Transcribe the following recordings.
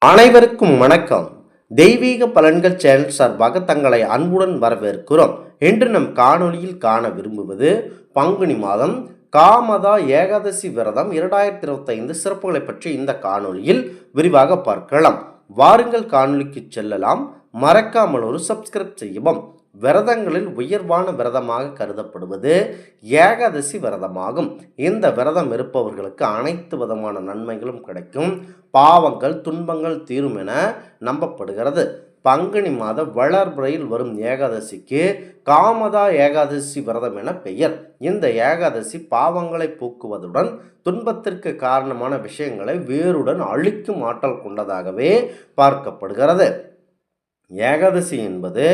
அனைவருக்கும் வணக்கம். தெய்வீக பலன்கள் சேனல் சார்பாக தங்களை அன்புடன் வரவேற்கிறோம். இன்று நம் காணொளியில் காண விரும்புவது பங்குனி மாதம் காமதா ஏகாதசி விரதம் 2025 சிறப்புகளை பற்றி இந்த காணொளியில் விரிவாக பார்க்கலாம். வாருங்கள் காணொளிக்கு செல்லலாம். மறக்காமல் ஒரு சப்ஸ்கிரைப் செய்யவும். விரதங்களில் உயர்வான விரதமாக கருதப்படுவது ஏகாதசி விரதமாகும். இந்த விரதம் இருப்பவர்களுக்கு அனைத்து விதமான நன்மைகளும் கிடைக்கும், பாவங்கள் துன்பங்கள் தீரும் என நம்பப்படுகிறது. பங்குனி மாத வளர்பிறையில் வரும் ஏகாதசிக்கு காமதா ஏகாதசி விரதம் என பெயர். இந்த ஏகாதசி பாவங்களை போக்குவதுடன் துன்பத்திற்கு காரணமான விஷயங்களை வேருடன் அழிக்கும் ஆற்றல் கொண்டதாகவே பார்க்கப்படுகிறது. ஏகாதசி என்பது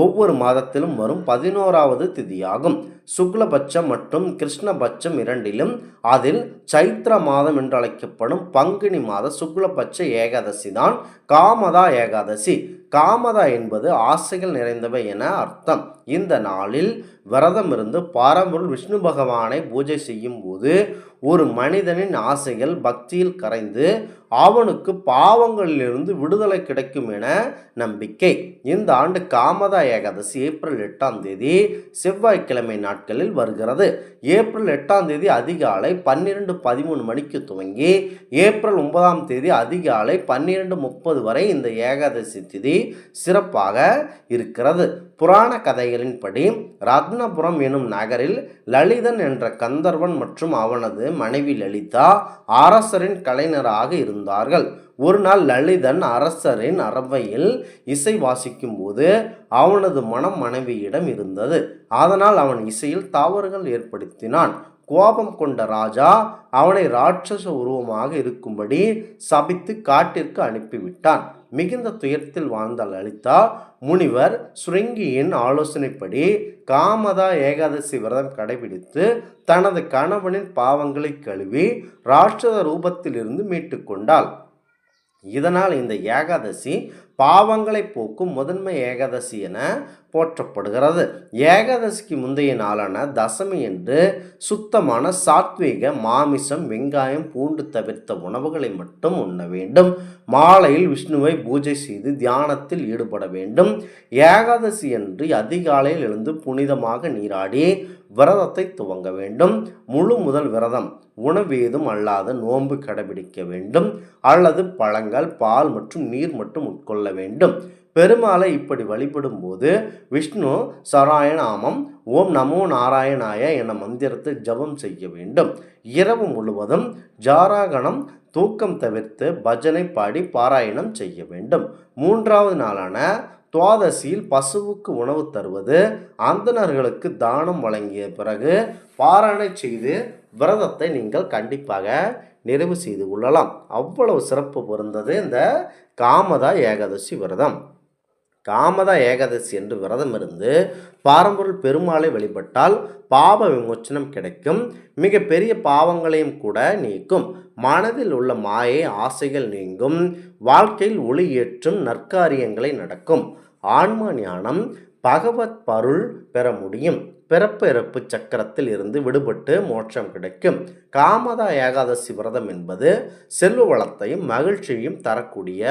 ஒவ்வொரு மாதத்திலும் வரும் 11வது திதியாகும். சுக்லபட்சம் மற்றும் கிருஷ்ணபட்சம் இரண்டிலும் அதில் சைத்திர மாதம் என்று அழைக்கப்படும் பங்குனி மாத சுக்லபட்ச ஏகாதசி தான் காமதா ஏகாதசி. காமதா என்பது ஆசைகள் நிறைந்தவை என அர்த்தம். இந்த நாளில் விரதம் இருந்து பரம்பொருள் விஷ்ணு பகவானை பூஜை செய்யும் போது ஒரு மனிதனின் ஆசைகள் பக்தியில் கரைந்து அவனுக்கு பாவங்களிலிருந்து விடுதலை கிடைக்கும் என நம்பிக்கை. இந்த ஆண்டு காமதா ஏகாதசி ஏப்ரல் 8ஆம் தேதி செவ்வாய்க்கிழமை நாட்களில் வருகிறது. ஏப்ரல் 8ஆம் தேதி அதிகாலை 12:13 மணிக்கு துவங்கி ஏப்ரல் 9ஆம் தேதி அதிகாலை 12:30 வரை இந்த ஏகாதசி திதி சிறப்பாக இருக்கிறது. புராண கதைகளின்படி ரத்னபுரம் எனும் நகரில் லலிதன் என்ற கந்தர்வன் மற்றும் அவனது மனைவி லலிதா அரசரின் கலைஞராக இருந்தார்கள். ஒரு நாள் லலிதன் அரசரின் அரவையில் இசை வாசிக்கும் போது அவனது மனம் மனைவியிடம் இருந்தது. அதனால் அவன் இசையில் தவறுகள் ஏற்படுத்தினான். கோபம் கொண்ட ராஜா அவனை ராட்சச உருவமாக இருக்கும்படி சபித்து காட்டிற்கு அனுப்பிவிட்டான். மிகுந்த துயரத்தில் வாழ்ந்த லலிதா முனிவர் சுருங்கியின் ஆலோசனைப்படி காமதா ஏகாதசி விரதம் கடைபிடித்து தனது கணவனின் பாவங்களை கழுவி ராட்சத ரூபத்திலிருந்து மீட்டு கொண்டாள். இதனால் இந்த ஏகாதசி பாவங்களை போக்கும் முதன்மை ஏகாதசி என போற்றப்படுகிறது. ஏகாதசிக்கு முந்தைய நாளான தசமி என்று சுத்தமான சாத்வீக மாமிசம் வெங்காயம் பூண்டு தவிர்த்த உணவுகளை மட்டும் உண்ண வேண்டும். மாலையில் விஷ்ணுவை பூஜை செய்து தியானத்தில் ஈடுபட வேண்டும். ஏகாதசி அன்று அதிகாலையில் எழுந்து புனிதமாக நீராடி விரதத்தை துவங்க வேண்டும். முழு முதல் விரதம் உணவேதும் அல்லாத நோன்பு கடைபிடிக்க வேண்டும் அல்லது பழங்கள் பால் மற்றும் நீர் மட்டும் உட்கொள்ள வேண்டும். பெருமாளை இப்படி வழிபடும் போது விஷ்ணு சராயநாமம் ஓம் நமோ நாராயணாய என மந்திரத்தை ஜபம் செய்ய வேண்டும். இரவு முழுவதும் ஜாராகணம் தூக்கம் தவிர்த்து பஜனை பாடி பாராயணம் செய்ய வேண்டும். 3வது நாளான துவாதசியில் பசுவுக்கு உணவு தருவது, அந்தணர்களுக்கு தானம் வழங்கிய பிறகு பாராயணை செய்து விரதத்தை நீங்கள் கண்டிப்பாக நிறைவு செய்து கொள்ளலாம். அவ்வளவு சிறப்பு பொருந்தது இந்த காமதா ஏகாதசி விரதம். காமதா ஏகாதசி என்று விரதம் இருந்து பரம்பொருள் பெருமாளை வழிபட்டால் பாப விமோச்சனம் கிடைக்கும். மிக பெரிய பாவங்களையும் கூட நீக்கும். மனதில் உள்ள மாயை ஆசைகள் நீங்கும். வாழ்க்கையில் ஒளி ஏற்றும் நற்காரியங்களை நடக்கும். ஆன்ம ஞானம் பகவத் பருள் பெற முடியும். பிறப்பு இறப்பு சக்கரத்தில் இருந்து விடுபட்டு மோட்சம் கிடைக்கும். காமதா ஏகாதசி விரதம் என்பது செல்வ வளத்தையும் மகிழ்ச்சியையும் தரக்கூடிய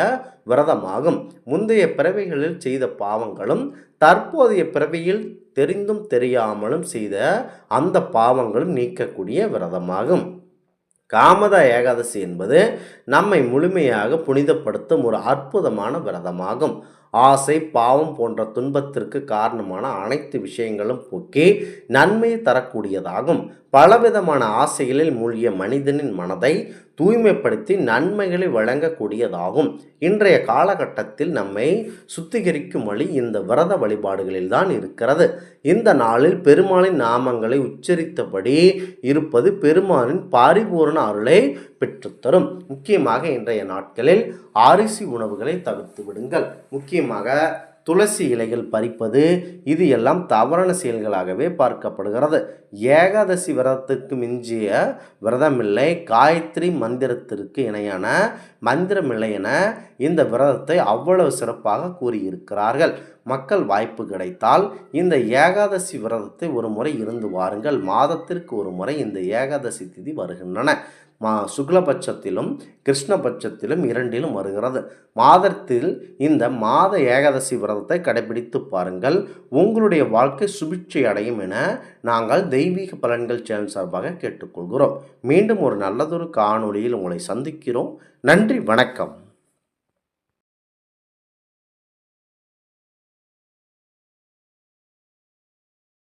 விரதமாகும். முந்தைய பிறவிகளில் செய்த பாவங்களும் தற்போதைய பிறவியில் தெரிந்தும் தெரியாமலும் செய்த அந்த பாவங்களும் நீக்கக்கூடிய விரதமாகும். காமதா ஏகாதசி என்பது நம்மை முழுமையாக புனிதப்படுத்தும் ஒரு அற்புதமான விரதமாகும். ஆசை பாவம் போன்ற துன்பத்திற்கு காரணமான அனைத்து விஷயங்களும் போக்கி நன்மையை தரக்கூடியதாகும். பலவிதமான ஆசைகளில் மூழ்கிய மனிதனின் மனதை தூய்மைப்படுத்தி நன்மைகளை வழங்கக்கூடியதாகும். இன்றைய காலகட்டத்தில் நம்மை சுத்திகரிக்கும் வழி இந்த விரத வழிபாடுகளில் தான் இருக்கிறது. இந்த நாளில் பெருமாளின் நாமங்களை உச்சரித்தபடி இருப்பது பெருமாளின் பரிபூர்ண அருளை பெற்றுத்தரும். முக்கியமாக இன்றைய நாட்களில் அரிசி உணவுகளை தவிர்த்து விடுங்கள். முக்கியமாக துளசி இலைகள் பறிப்பது இது எல்லாம் தவறான செயல்களாகவே பார்க்கப்படுகிறது. ஏகாதசி விரதத்துக்கு மிஞ்சிய விரதமில்லை, காயத்ரி மந்திரத்திற்கு இணையான மந்திரமில்லை என இந்த விரதத்தை அவ்வளவு சிறப்பாக கூறியிருக்கிறார்கள். மக்கள் வாய்ப்பு கிடைத்தால் இந்த ஏகாதசி விரதத்தை ஒரு முறை இருந்து வாருங்கள். மாதத்திற்கு ஒரு முறை இந்த ஏகாதசி திதி வருகின்றன. சுக்லபட்சத்திலும் கிருஷ்ணபட்சத்திலும் இரண்டிலும் வருகிறது. மாதத்தில் இந்த மாத ஏகாதசி விரதத்தை கடைபிடித்து பாருங்கள். உங்களுடைய வாழ்க்கை சுபிட்சை அடையும் என நாங்கள் தெய்வீக பலன்கள் சேனல் சார்பாக கேட்டுக்கொள்கிறோம். மீண்டும் ஒரு நல்லதொரு காணொளியில் உங்களை சந்திக்கிறோம். நன்றி, வணக்கம்.